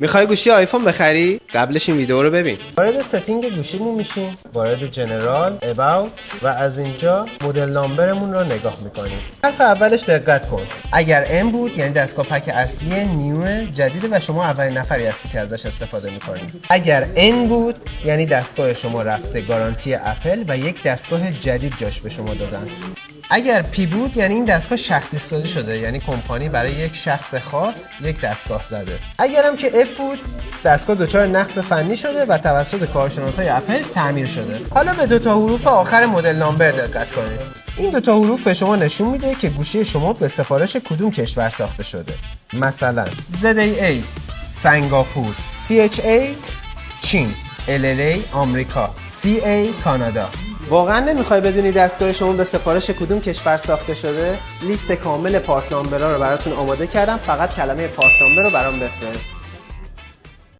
میخوای گوشی آیفون بخری؟ قبلش این ویدیو رو ببین. وارد ستینگ گوشیمون میشیم، وارد جنرال، اباوت و از اینجا مدل نامبرمون رو نگاه میکنیم. حرف اولش دقت کن. اگر ام بود یعنی دستگاه پک اصلی نیو جدیده و شما اولین نفری هستی که ازش استفاده میکنید. اگر ان بود یعنی دستگاه شما رفته گارانتی اپل و یک دستگاه جدید جاش به شما دادن. اگر پی بود یعنی این دستگاه شخصی سازی شده، یعنی کمپانی برای یک شخص خاص یک دستگاه زده. اگرم که اف بود دستگاه دچار نقص فنی شده و توسط کارشناسای اپل تعمیر شده. حالا به دو تا حروف آخر مدل نامبر دقت کنید. این دو تا حروف به شما نشون میده که گوشی شما به سفارش کدوم کشور ساخته شده. مثلا ZAA سنگاپور، CHA چین، LLA آمریکا، CA کانادا. واقعا نمیخوای بدونی دستگاه شما به سفارش کدوم کشور ساخته شده؟ لیست کامل پارت نامبرها رو براتون آماده کردم، فقط کلمه پارت نامبر رو برام بفرست.